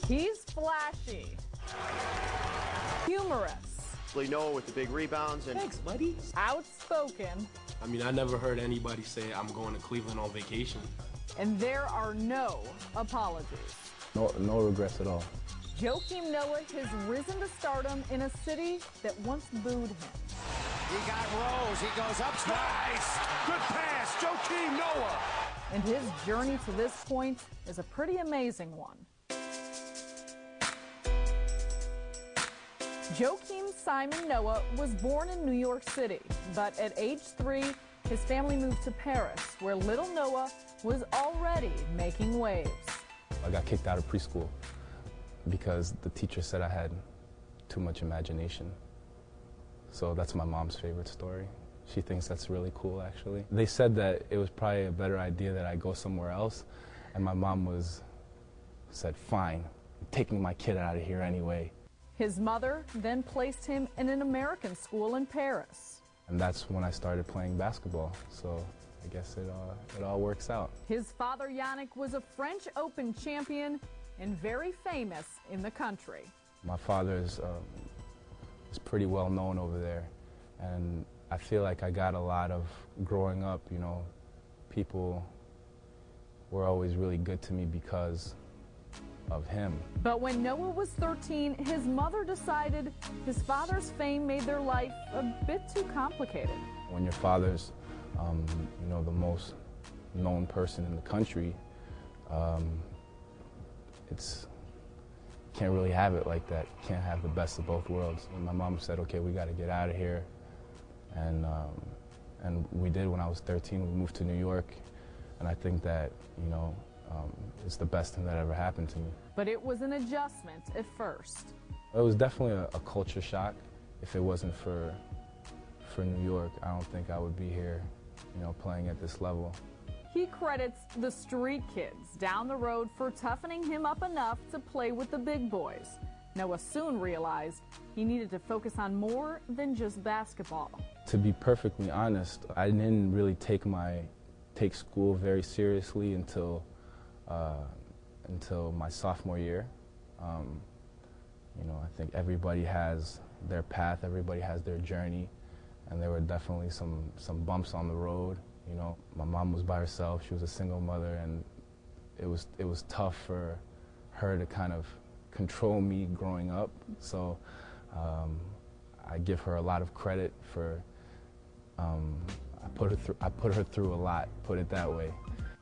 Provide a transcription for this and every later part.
He's flashy, humorous, Noah with the big rebounds, and thanks, buddy. outspoken. I mean, I never heard anybody say I'm going to Cleveland on vacation. And there are no apologies. No regrets at all. Joakim Noah has risen to stardom in a city that once booed him. He got Rose. He goes up. Nice. Good pass. Joakim Noah. And his journey to this point is a pretty amazing one. Joakim Simon Noah was born in New York City, but at age 3, his family moved to Paris, where little Noah was already making waves. I got kicked out of preschool because the teacher said I had too much imagination. So that's my mom's favorite story. She thinks that's really cool, actually. They said that it was probably a better idea that I go somewhere else, and my mom said, fine, I'm taking my kid out of here anyway. His mother then placed him in an American school in Paris. And that's when I started playing basketball, so I guess it all works out. His father, Yannick, was a French Open champion and very famous in the country. My father is pretty well known over there, and I feel like I got a lot of growing up, you know, people were always really good to me because of him. But when Noah was 13, his mother decided his father's fame made their life a bit too complicated. When your father's, you know, the most known person in the country, can't really have it like that. Can't have the best of both worlds. And my mom said, okay, we got to get out of here. And we did. When I was 13, we moved to New York. And I think that, you know, it's the best thing that ever happened to me. But it was an adjustment at first. It was definitely a culture shock. If it wasn't for New York, I don't think I would be here, you know, playing at this level. He credits the street kids down the road for toughening him up enough to play with the big boys. Noah soon realized he needed to focus on more than just basketball. To be perfectly honest, I didn't really take school very seriously until my sophomore year. You know, I think everybody has their path, everybody has their journey, and there were definitely some bumps on the road. You know, my mom was by herself, she was a single mother, and it was tough for her to kind of control me growing up. So I give her a lot of credit for, I put her through a lot, put it that way.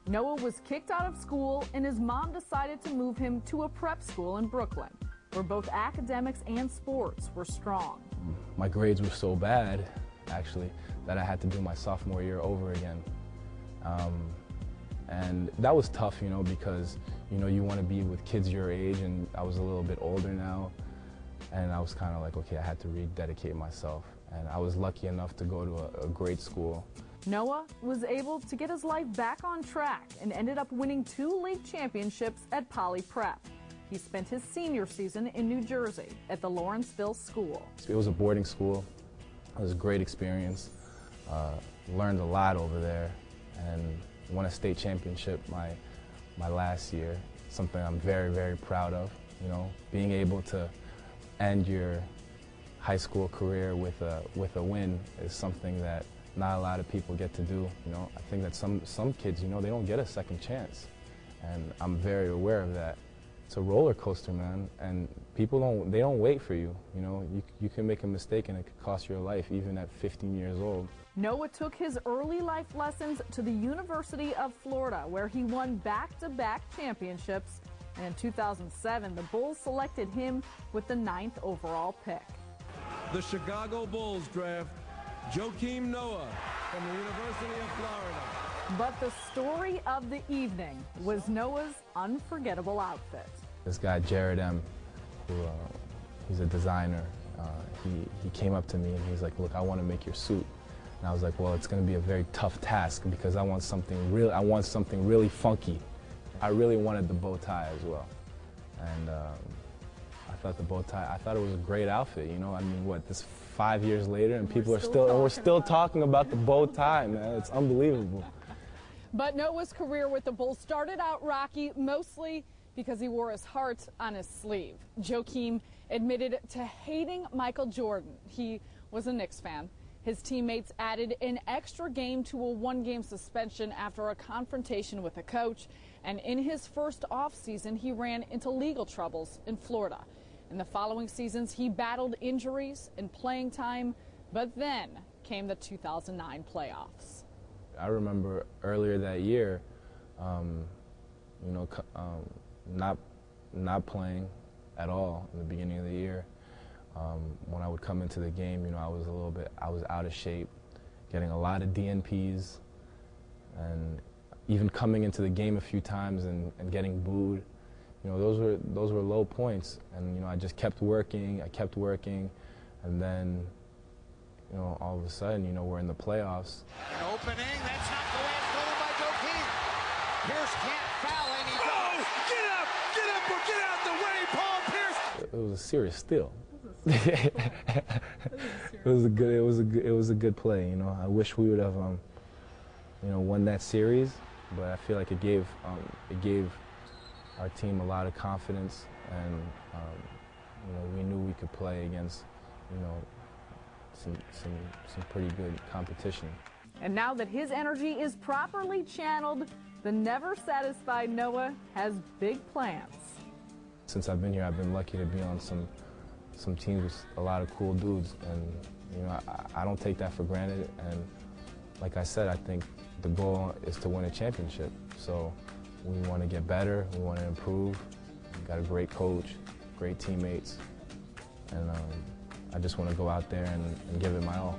Noah was kicked out of school, and his mom decided to move him to a prep school in Brooklyn, where both academics and sports were strong. My grades were so bad, actually, that I had to do my sophomore year over again. And that was tough, you know, because, you know, you want to be with kids your age, and I was a little bit older now, and I was kind of like, okay, I had to rededicate myself. And I was lucky enough to go to a great school. Noah was able to get his life back on track and ended up winning 2 league championships at Poly Prep. He spent his senior season in New Jersey at the Lawrenceville School. It was a boarding school. It was a great experience. Learned a lot over there, and won a state championship my last year. Something I'm very, very proud of. You know, being able to end your high school career with a win is something that not a lot of people get to do. You know, I think that some kids, you know, they don't get a second chance, and I'm very aware of that. It's a roller coaster, man, and people don't wait for you. You know, you can make a mistake and it could cost your life, even at 15 years old. Noah took his early life lessons to the University of Florida, where he won back-to-back championships. And in 2007, the Bulls selected him with the 9th overall pick. The Chicago Bulls draft Joakim Noah from the University of Florida. But the story of the evening was Noah's unforgettable outfit. This guy, Jared M., who he's a designer, he came up to me and he's like, look, I want to make your suit. And I was like, well, it's going to be a very tough task because I want something really funky. I really wanted the bow tie as well. And I thought the bow tie, I thought it was a great outfit, you know? I mean, what, this 5 years later and we're still talking about the bow tie, man. It's unbelievable. But Noah's career with the Bulls started out rocky, mostly because he wore his heart on his sleeve. Joakim admitted to hating Michael Jordan. He was a Knicks fan. His teammates added an extra game to a one-game suspension after a confrontation with a coach. And in his first offseason, he ran into legal troubles in Florida. In the following seasons, he battled injuries and playing time, but then came the 2009 playoffs. I remember earlier that year, not playing at all in the beginning of the year. When I would come into the game, I was out of shape, getting a lot of DNPs, and even coming into the game a few times and getting booed. Those were low points, and I just kept working. And then all of a sudden, we're in the playoffs. An opening, that's not the way it's going by Joakim. Pierce can't foul, and he goes. Get up, or get out the way, Paul Pierce. It was a serious steal. It was a good play. I wish we would have won that series, but I feel like it gave our team a lot of confidence, and we knew we could play against some pretty good competition. And now that his energy is properly channeled, the never satisfied Noah has big plans. Since I've been here, I've been lucky to be on some teams with a lot of cool dudes, and I don't take that for granted. And like I said, I think the goal is to win a championship. So we want to get better, we want to improve. We've got a great coach, great teammates, and I just want to go out there and give it my all.